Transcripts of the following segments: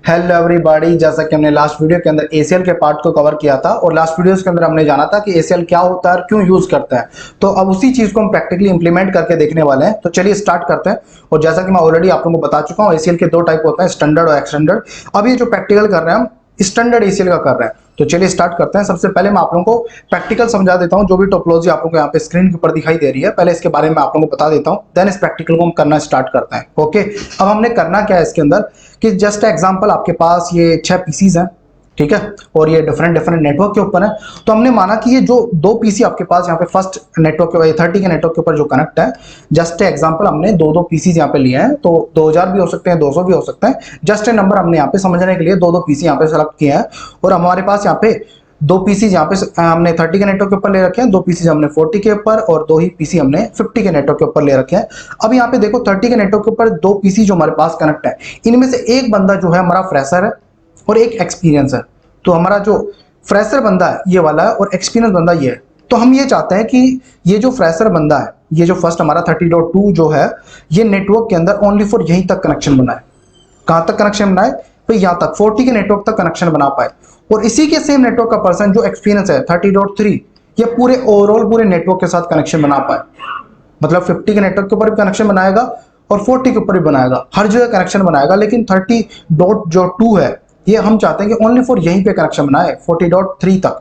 Hello everybody, जैसा कि हमने लास्ट वीडियो के अंदर एसीएल के पार्ट को कवर किया था और लास्ट वीडियोस के अंदर हमने जाना था कि एसीएल क्या होता है और क्यों यूज करता है। तो अब उसी चीज को हम प्रैक्टिकली इंप्लीमेंट करके देखने वाले हैं। तो चलिए स्टार्ट करते हैं। और जैसा कि मैं ऑलरेडी आप लोगों को बता चुका हूँ, एसीएल के दो टाइप होते हैं, स्टैंडर्ड और एक्सटेंडर्ड। अब ये जो प्रैक्टिकल कर रहे हैं हम स्टैंडर्ड एसीएल का कर रहे हैं। तो चलिए स्टार्ट करते हैं। सबसे पहले मैं आप लोगों को प्रैक्टिकल समझा देता हूं। जो भी टोपोलॉजी आप लोगों को यहाँ पे स्क्रीन के ऊपर दिखाई दे रही है, पहले इसके बारे में आप लोगों को बता देता हूं, देन इस प्रैक्टिकल को हम करना स्टार्ट करते हैं। ओके, अब हमने करना क्या है इसके अंदर कि जस्ट एग्जांपल आपके पास ये 6 पीसीज हैं, ठीक है, और ये डिफरेंट डिफरेंट नेटवर्क के ऊपर है। तो हमने माना कि ये जो दो पीसी आपके पास यहाँ पे फर्स्ट नेटवर्क के 30 के नेटवर्क के ऊपर जो कनेक्ट है, जस्ट एग्जांपल हमने दो पीसी यहाँ पे लिए हैं। तो 2000 भी हो सकते हैं, 200 भी हो सकते हैं। जस्ट ए नंबर हमने यहाँ पे समझने के लिए दो पीसी यहाँ पे सेलेक्ट किए हैं। और हमारे पास यहाँ पे दो पीसी यहाँ पे हमने 30 के नेटवर्क के ऊपर ले रखे हैं, दो पीसी हमने 40 के ऊपर और दो ही पीसी हमने 50 के नेटवर्क के ऊपर ले रखे हैं। अब यहाँ पे देखो 30 के नेटवर्क के ऊपर दो पीसी जो हमारे पास कनेक्ट है, इनमें से एक बंदा जो है हमारा फ्रेशर है और एक एक्सपीरियंस है। तो हमारा जो फ्रेशर बंदा है ये वाला है और एक्सपीरियंस बंदा ये है। तो हम ये चाहते हैं कि ये जो फ्रेशर बंदा है, ये जो फर्स्ट हमारा 30.2 जो है, ये नेटवर्क के अंदर ओनली फॉर यहीं तक कनेक्शन बनाए। कहां तक कनेक्शन बनाए? तो यहां तक 40 के नेटवर्क तक कनेक्शन बना पाए। और इसी के सेम नेटवर्क का पर्सन जो एक्सपीरियंस है 30.3, ये पूरे ओवरऑल पूरे नेटवर्क के साथ कनेक्शन बना पाए। मतलब 50 के नेटवर्क के ऊपर भी कनेक्शन बनाएगा और 40 के ऊपर भी बनाएगा, हर जगह कनेक्शन बनाएगा। लेकिन 30.2 है, ये हम चाहते हैं कि ओनली फॉर यहीं पे कनेक्शन बनाए 40.3 तक,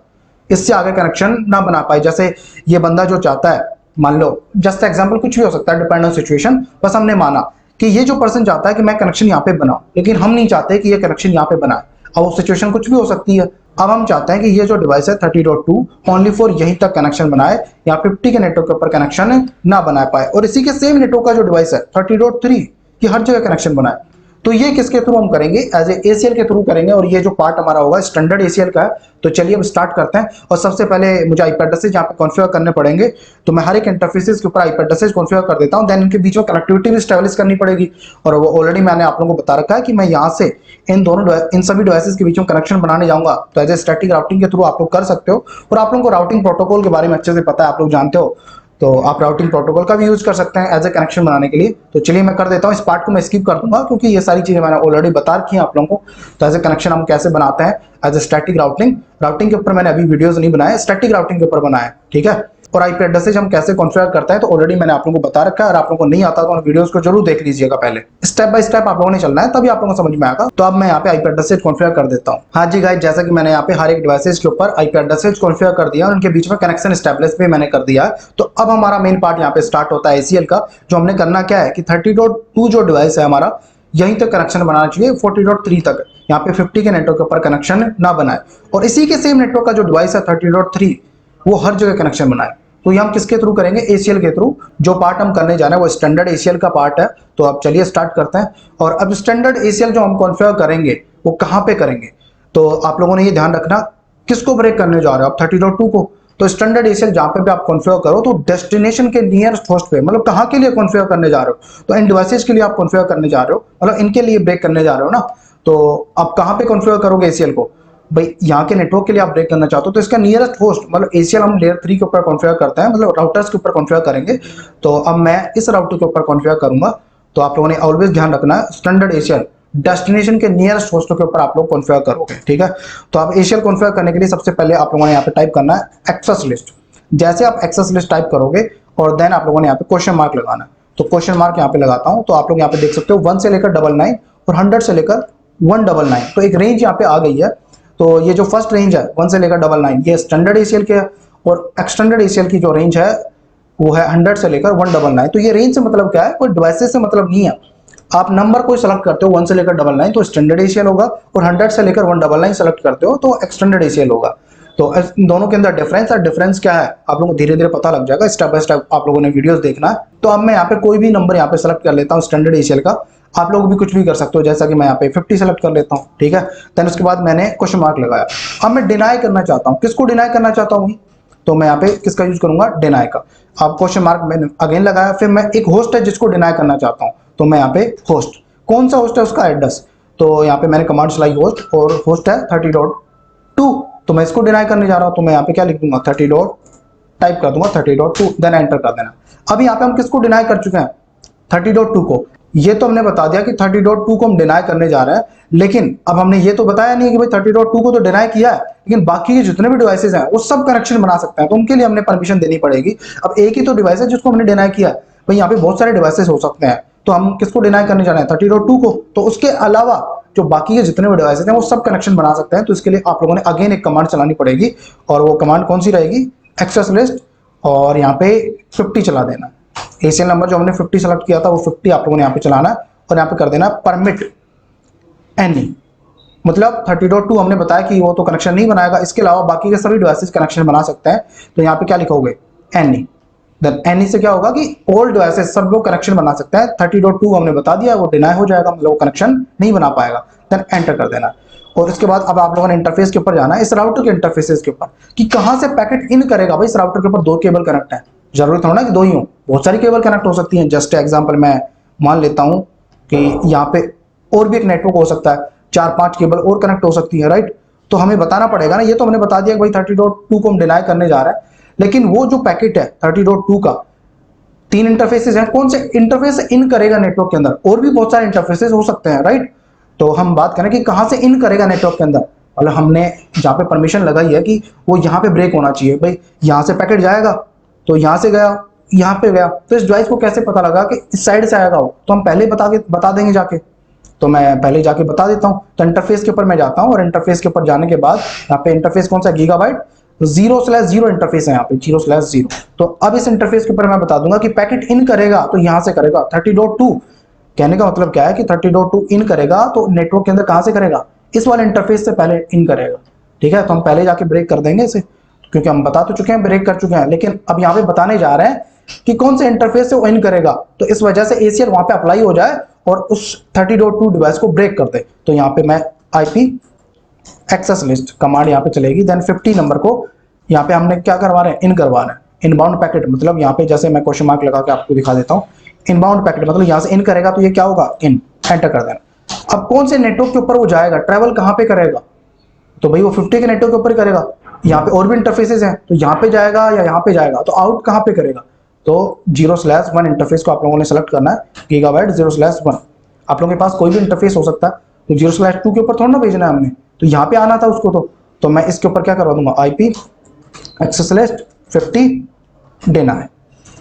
इससे आगे कनेक्शन ना बना पाए। जैसे ये बंदा जो चाहता है, मान लो जस्ट एग्जांपल कुछ भी हो सकता है, डिपेंड ऑन सिचुएशन, बस हमने माना कि ये जो पर्सन चाहता है कि मैं कनेक्शन यहाँ पे बनाऊं, लेकिन हम नहीं चाहते कि ये कनेक्शन यहाँ पे बनाए। अब वो सिचुएशन कुछ भी हो सकती है। अब हम चाहते हैं कि ये जो डिवाइस है 30.2 ओनली फॉर यहीं तक कनेक्शन बनाए या 50 के नेटवर्क के ऊपर कनेक्शन ना बना पाए। और इसी के सेम नेटवर्क का जो डिवाइस है 30.3, ये हर जगह कनेक्शन बनाए। तो ये किसके थ्रू हम करेंगे? एज ए एसीएल के थ्रू करेंगे। और ये जो पार्ट हमारा होगा स्टैंडर्ड एसीएल का है। तो चलिए अब स्टार्ट करते हैं। और सबसे पहले मुझे आईपी एड्रेसेस यहाँ पे कॉन्फ़िगर करने पड़ेंगे। तो मैं हर एक इंटरफेसेस के ऊपर आईपी एड्रेसेस कॉन्फ़िगर कर देता हूँ। देन इनके बीच में कनेक्टिविटी भी एस्टैब्लिश करनी पड़ेगी। और वो ऑलरेडी मैंने आप लोगों को बता रखा है कि मैं यहाँ से इन सभी डिवाइसेस के बीच में कनेक्शन बनाने जाऊंगा। तो एज ए स्टैटिक राउटिंग के थ्रू आप लोग कर सकते हो। और आप लोगों को राउटिंग प्रोटोकॉल के बारे में अच्छे से पता है, आप लोग जानते हो। तो आप राउटिंग प्रोटोकॉल का भी यूज कर सकते हैं एज ए कनेक्शन बनाने के लिए। तो चलिए मैं कर देता हूँ। इस पार्ट को मैं स्किप कर दूंगा क्योंकि ये सारी चीजें मैंने ऑलरेडी बता रखी हैं आप लोगों को। तो एज ए कनेक्शन हम कैसे बनाते हैं एज ए स्टैटिक राउटिंग के ऊपर मैंने अभी वीडियोस नहीं बनाए, स्टैटिक राउटिंग के ऊपर बनाए, ठीक है। और आईपी एड्रेसेस हम कैसे कॉन्फ़िगर करते हैं तो ऑलरेडी मैंने आप लोगों को बता रखा है। और आप लोगों को नहीं आता तो उन वीडियोस को जरूर देख लीजिएगा पहले। स्टेप बाय स्टेप आप लोगों ने चलना है, तभी आप लोगों को समझ में आएगा। तो अब मैं यहाँ पे आईपी एड्रेसेस कॉन्फ़िगर कर देता हूँ। हाँ जी गाइस, जैसा कि मैंने यहाँ पे हर एक डिवाइसेस के ऊपर आईपी एड्रेसेस कॉन्फ़िगर कर दिया और उनके बीच में कनेक्शन एस्टैब्लिश भी मैंने कर दिया है। तो अब हमारा मेन पार्ट यहाँ पे स्टार्ट होता है एसीएल का। जो हमने करना क्या है कि 30.2 जो डिवाइस है हमारा, यहीं तक कनेक्शन बनाना चाहिए 40.3 तक। यहाँ पे 50 के नेटवर्क के ऊपर कनेक्शन ना बनाए। और इसी के सेम नेटवर्क का जो डिवाइस है 30.3, वो हर जगह कनेक्शन बनाए। तो ये हम किसके थ्रू करेंगे? एसीएल के थ्रू। जो पार्ट हम करने जा रहे हैं वो स्टैंडर्ड एसीएल का पार्ट है। तो अब चलिए स्टार्ट करते हैं। और अब स्टैंडर्ड एसीएल जो हम कॉन्फ़िगर करेंगे वो कहाँ पे करेंगे? तो आप लोगों ने ये ध्यान रखना, किसको ब्रेक करने जा रहे हो आप? 30.2 को। तो स्टैंडर्ड एसीएल जहाँ पे भी आप कॉन्फ़िगर करो तो डेस्टिनेशन के नियरेस्ट होस्ट पे, मतलब कहाँ के लिए कॉन्फ़िगर करने जा रहे हो? तो इन डिवाइसेस के लिए आप कॉन्फ़िगर करने जा रहे हो, मतलब इनके लिए ब्रेक करने जा रहे हो ना। तो आप कहाँ पे कॉन्फ़िगर करोगे एसीएल को? भाई यहाँ के नेटवर्क के लिए आप ब्रेक करना चाहते हो तो इसका नियरेस्ट होस्ट, मतलब एसीएल हम लेयर 3 के ऊपर कॉन्फ़िगर करते हैं, मतलब राउटर्स के ऊपर कॉन्फ़िगर करेंगे। तो अब मैं इस राउटर के ऊपर कॉन्फ़िगर करूंगा। तो आप लोगों ने ऑलवेज ध्यान रखना है, स्टैंडर्ड एसीएल डेस्टिनेशन के नियरेस्ट होस्ट के ऊपर आप लोग कॉन्फ़िगर करोगे, ठीक है। तो आप एसीएल कॉन्फ़िगर करने के लिए सबसे पहले आप लोगों ने यहाँ पे टाइप करना है एक्सेस लिस्ट। जैसे आप एक्सेस लिस्ट टाइप करोगे और देन आप लोगों ने यहाँ पे क्वेश्चन मार्क लगाना है। तो क्वेश्चन मार्क यहाँ पे लगाता हूँ। तो आप लोग यहाँ पे देख सकते हो 1 से लेकर 99 और 100 से लेकर 199। तो एक रेंज यहाँ पे आ गई है। तो ये जो फर्स्ट रेंज है 1 से लेकर 99, ये स्टैंडर्ड एसीएल के है। और एक्सटेंडेड एसीएल की जो रेंज है वो है 100 से लेकर 199। तो ये रेंज से मतलब क्या है? कोई डिवाइसेस से मतलब नहीं है। आप नंबर कोई सेलेक्ट करते हो 1 से लेकर 99 तो स्टैंडर्ड एसीएल होगा, और 100 से लेकर 199 सेलेक्ट करते हो तो एक्सटेंडेड एसीएल होगा। तो इन दोनों के अंदर डिफरेंस है। डिफरेंस क्या है आप लोगों को धीरे धीरे पता लग जाएगा, स्टेप बाय स्टेप आप लोगों ने वीडियोस देखना है। तो अब मैं यहाँ पे कोई भी नंबर यहाँ पे सेलेक्ट कर लेता हूँ स्टैंडर्ड एसीएल का। आप लोग भी कुछ भी कर सकते हो, जैसा कि मैं यहाँ पे 50 सेलेक्ट कर लेता हूँ, ठीक है। देन उसके बाद मैंने क्वेश्चन मार्क लगाया। अब मैं डिनाई करना चाहता हूँ। किसको डिनाई करना चाहता हूँ? तो मैं यहाँ पे किसका यूज करूंगा? डिनाई का। अब क्वेश्चन मार्क मैंने अगेन लगाया। फिर मैं एक होस्ट है जिसको डिनाई करना चाहता हूँ, तो मैं यहाँ पे होस्ट, कौन सा होस्ट है उसका एड्रेस। तो यहाँ पे मैंने कमांड चलाई होस्ट, और होस्ट है 30.2। तो मैं इसको डिनाई करने जा रहा हूँ। तो मैं यहाँ पे क्या लिख दूंगा? 30. टाइप कर दूंगा 30.2, देन एंटर कर देना। अब यहाँ पे हम किसको डिनाई कर चुके हैं? 30.2 को। ये तो हमने बता दिया कि 30.2 को हम डिनाई करने जा रहे हैं, लेकिन अब हमने ये तो बताया नहीं कि भाई 30.2 को तो डिनाई किया है, लेकिन बाकी के जितने भी डिवाइसेज हैं वो सब कनेक्शन बना सकते हैं, तो उनके लिए हमने परमिशन देनी पड़ेगी। अब एक ही तो डिवाइस है जिसको हमने डिनाई किया है, भाई यहाँ पे बहुत सारे डिवाइसेज हो सकते हैं, तो हम किसको डिनाई करने जा रहे हैं 30.2 को, तो उसके अलावा जो बाकी के जितने भी डिवाइसेज हैं वो सब कनेक्शन बना सकते हैं। तो इसके लिए आप लोगों ने अगेन एक कमांड चलानी पड़ेगी, और वो कमांड कौन सी रहेगी, एक्सेस लिस्ट, और यहाँ पे 50 चला देना। एसीएल नंबर जो हमने 50 सेलेक्ट किया था वो 50 आप लोगों ने यहाँ पे चलाना है, और यहाँ पे कर देना परमिट एनी, मतलब 30.2 हमने बताया कि वो तो कनेक्शन नहीं बनाएगा, इसके अलावा बाकी के सभी डिवाइसेस कनेक्शन बना सकते हैं। तो यहाँ पे क्या लिखोगे, एनी, देन एनी से क्या होगा कि ऑल डिवाइसेस सब लोग कनेक्शन बना सकते हैं। 30.2 हमने बता दिया वो डिनाई हो जाएगा, मतलब वो कनेक्शन नहीं बना पाएगा, देन एंटर कर देना। और इसके बाद अब आप लोगों ने इंटरफेस के ऊपर जाना है, इस राउटर के इंटरफेसेस के ऊपर, कि कहां से पैकेट इन करेगा। भाई इस राउटर के ऊपर 2 केबल कनेक्ट है, जरूरत हो ना कि 2 ही हो, बहुत सारी केबल कनेक्ट हो सकती हैं। जस्ट एग्जांपल मैं मान लेता हूं कि यहाँ पे और भी एक नेटवर्क हो सकता है, 4-5 केबल और कनेक्ट हो सकती है, राइट। तो हमें बताना पड़ेगा ना, ये तो हमने बता दिया कि भाई 30.2 को हम डिनाई करने जा रहे हैं, लेकिन वो जो पैकेट है 30.2 का 3 इंटरफेसेस हैं, कौन से इंटरफेस से इन करेगा नेटवर्क के अंदर, और भी बहुत सारे इंटरफेसेस हो सकते हैं, राइट। तो हम बात करें कि कहां से इन करेगा नेटवर्क के अंदर, मतलब हमने जहां पे परमिशन लगाई है कि वो यहाँ पे ब्रेक होना चाहिए, भाई यहाँ से पैकेट जाएगा, तो यहाँ से गया, यहाँ पे गया, तो इस डिवाइस को कैसे पता लगा कि इस साइड से आएगा वो, तो हम पहले बता देंगे जाके। तो मैं पहले जाके बता देता हूँ। तो इंटरफेस के ऊपर मैं जाता हूँ, और इंटरफेस के ऊपर जाने के बाद यहाँ पे इंटरफेस कौन सा, गीगाबाइट 0/0 इंटरफेस है यहाँ पे 0/0। तो अब इस इंटरफेस के ऊपर मैं बता दूंगा कि पैकेट इन करेगा तो यहाँ से करेगा 30.2। कहने का मतलब क्या है कि 30.2 इन करेगा तो नेटवर्क के अंदर कहां से करेगा, इस वाले इंटरफेस से पहले इन करेगा, ठीक है। तो हम पहले जाके ब्रेक कर देंगे इसे, क्योंकि हम बता तो चुके हैं, ब्रेक कर चुके हैं, लेकिन अब यहाँ पे बताने जा रहे हैं कि कौन से इंटरफेस से वो इन करेगा, तो इस वजह से एसीएल वहां पे अप्लाई हो जाए और उस 30.2 डिवाइस को ब्रेक कर दे। तो यहाँ पे मैं आईपी एक्सेस लिस्ट कमांड यहाँ पे चलेगी, देन 50 नंबर को यहाँ पे हमने क्या करवा रहे हैं, इन करवा रहे हैं। इनबाउंड पैकेट मतलब यहाँ पे जैसे मैं क्वेश्चन मार्क लगा के आपको दिखा देता हूँ, इनबाउंड पैकेट मतलब यहाँ से इन करेगा तो ये क्या होगा, इन, एंटर कर देना। अब कौन से नेटवर्क के ऊपर वो जाएगा, ट्रैवल कहाँ पे करेगा, तो भाई वो 50 के नेटवर्क के ऊपर करेगा। यहाँ पे और भी इंटरफेसेस हैं, तो यहाँ पे जाएगा या यहाँ पे जाएगा, तो आउट कहाँ पे करेगा, तो 0/1 इंटरफेस को आप लोगों ने सेलेक्ट करना है, गीगाबाइट 0/1। आप लोगों के पास कोई भी इंटरफेस हो सकता है, तो 0/2 के ऊपर थोड़ा ना भेजना है हमने, तो यहाँ पे आना था उसको। तो मैं इसके ऊपर क्या करवा दूंगा, आईपी एक्सेस लिस्ट 50 देना है,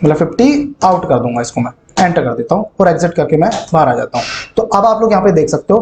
मतलब 50 आउट कर दूंगा, इसको मैं एंटर कर देता हूँ और एग्जिट करके मैं बाहर आ जाता हूँ। तो अब आप लोग यहाँ पे देख सकते हो,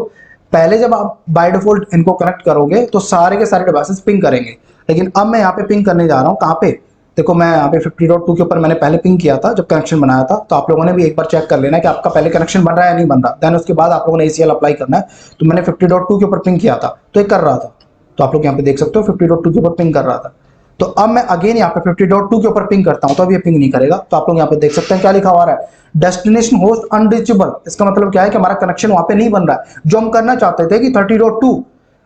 पहले जब आप बाय डिफॉल्ट इनको कनेक्ट करोगे तो सारे के सारे डिवाइसेस पिंग करेंगे, लेकिन अब मैं यहाँ पे पिंग करने जा रहा हूँ कहाँ पे, देखो मैं यहाँ पे 50.2 के ऊपर मैंने पहले पिंग किया था जब कनेक्शन बनाया था। तो आप लोगों ने भी एक बार चेक कर लेना कि आपका पहले कनेक्शन बन रहा है या नहीं बन रहा, देन उसके बाद आप लोगों ने एसीएल अप्लाई करना है। तो मैंने 50.2 के ऊपर पिंग किया था तो ये कर रहा था, तो आप लोग यहाँ पे देख सकते हो 50.2 के ऊपर पिंग कर रहा था। तो अब मैं अगेन यहाँ पे 50.2 के ऊपर पिंग करता हूँ तो अब ये पिंग नहीं करेगा। तो आप लोग यहाँ पे देख सकते हैं क्या लिखा हुआ है, डेस्टिनेशन होस्ट अनरीचेबल। इसका मतलब क्या है कि हमारा कनेक्शन वहां पे नहीं बन रहा है। जो हम करना चाहते थे कि 30.2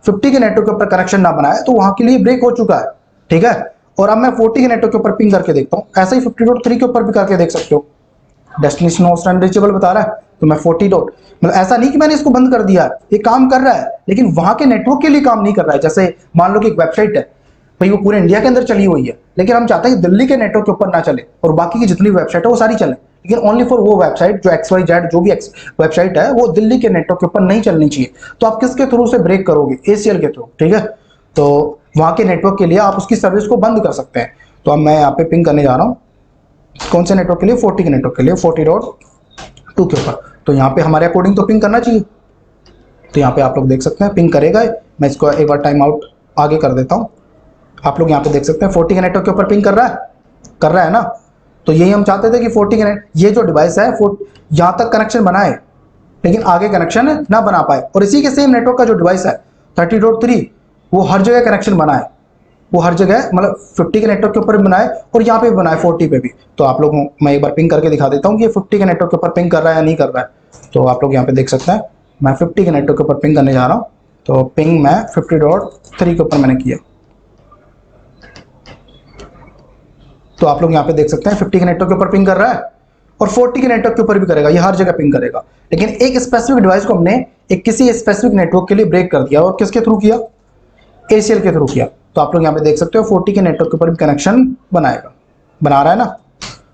50 के नेटवर्क के ऊपर कनेक्शन ना बनाए, तो वहां के लिए ब्रेक हो चुका है, ठीक है। और अब मैं 40 के नेटवर्क के ऊपर पिंग करके देखता हूँ, ऐसा ही 50.3 के ऊपर भी करके देख सकते हो, डेस्टिनेशन होस्ट अनरीचेबल बता रहा है, तो मैं 40 डॉट, मतलब ऐसा नहीं कि मैंने इसको बंद कर दिया है, ये काम कर रहा है, लेकिन वहां के नेटवर्क के लिए काम नहीं कर रहा है। जैसे मान लो कि एक वेबसाइट है भाई, वो पूरे इंडिया के अंदर चली हुई है, लेकिन हम चाहते हैं कि दिल्ली के नेटवर्क के ऊपर ना चले और बाकी की जितनी वेबसाइट है वो सारी चले, लेकिन ओनली फॉर वो वेबसाइट जो XYZ जो भी वेबसाइट है वो दिल्ली के नेटवर्क के ऊपर नहीं चलनी चाहिए। तो आप किसके थ्रू से ब्रेक करोगे, ACL के थ्रू, ठीक है। तो वहां के नेटवर्क के लिए आप उसकी सर्विस को बंद कर सकते हैं। तो अब मैं यहाँ पे पिंग करने जा रहा हूँ, कौन से नेटवर्क के लिए, 40 के नेटवर्क के लिए, 40.2 के ऊपर। तो यहाँ पे हमारे अकॉर्डिंग तो पिंग करना चाहिए, तो यहाँ पे आप लोग देख सकते हैं पिंग करेगा। मैं इसको एक बार टाइम आउट आगे कर देता हूँ। आप लोग यहाँ पे देख सकते हैं 40 के नेटवर्क के ऊपर पिंग कर रहा है ना। तो यही हम चाहते थे कि 40 के ये जो डिवाइस है यहाँ तक कनेक्शन बनाए लेकिन आगे कनेक्शन ना बना पाए, और इसी के सेम नेटवर्क का जो डिवाइस है 30.3 वो हर जगह कनेक्शन बनाए, वो हर जगह मतलब 50 के नेटवर्क के ऊपर भी बनाए और यहाँ पे भी बनाए 40 पे भी। तो आप लोग मैं एक बार पिंग करके दिखा देता हूँ कि ये 50 के नेटवर्क के ऊपर पिंग कर रहा है या नहीं कर रहा है। तो आप लोग यहाँ पे देख सकते हैं मैं 50 के नेटवर्क के ऊपर पिंग करने जा रहा हूँ। तो पिंग मैं 50.3 के ऊपर मैंने किया। तो आप लोग यहाँ पे देख सकते हैं 50 के नेटवर्क के ऊपर पिंग कर रहा है और 40 के नेटवर्क के ऊपर भी करेगा, ये हर जगह पिंग करेगा। लेकिन एक स्पेसिफिक डिवाइस को हमने एक किसी स्पेसिफिक नेटवर्क के लिए ब्रेक कर दिया, और किसके थ्रू किया, ACL के थ्रू किया। तो आप लोग यहाँ पे देख सकते हो 40 के नेटवर्क के ऊपर भी कनेक्शन बना रहा है ना।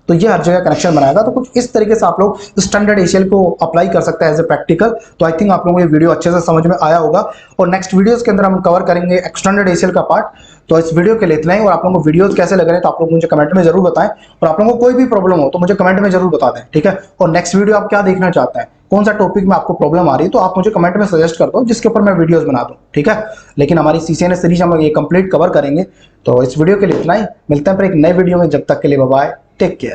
तो ये हर जगह कनेक्शन बनाएगा। तो कुछ इस तरीके से आप लोग स्टैंडर्ड ACL को अप्लाई कर सकते हैं एज ए प्रैक्टिकल। तो आई थिंक आप लोगों को ये वीडियो अच्छे से समझ में आया होगा, और नेक्स्ट वीडियोस के अंदर हम कवर करेंगे एक्सटेंडेड ACL का पार्ट। तो इस वीडियो के लिए इतना ही, और आप लोगों को वीडियोस कैसे लग रहे हैं तो आप लोग मुझे कमेंट में जरूर बताएं, और आप लोगों को कोई भी प्रॉब्लम हो तो मुझे कमेंट में जरूर बता दें, ठीक है। और नेक्स्ट वीडियो आप क्या देखना चाहते हैं, कौन सा टॉपिक में आपको प्रॉब्लम आ रही है, तो आप मुझे कमेंट में सजेस्ट कर दो जिसके ऊपर मैं वीडियोस बना दूं, ठीक है। लेकिन हमारी CCNA सीरीज हम ये कंप्लीट कवर करेंगे। तो इस वीडियो के लिए इतना ही, मिलते हैं फिर एक नए वीडियो में, जब तक के लिए बाय बाय, टेक केयर।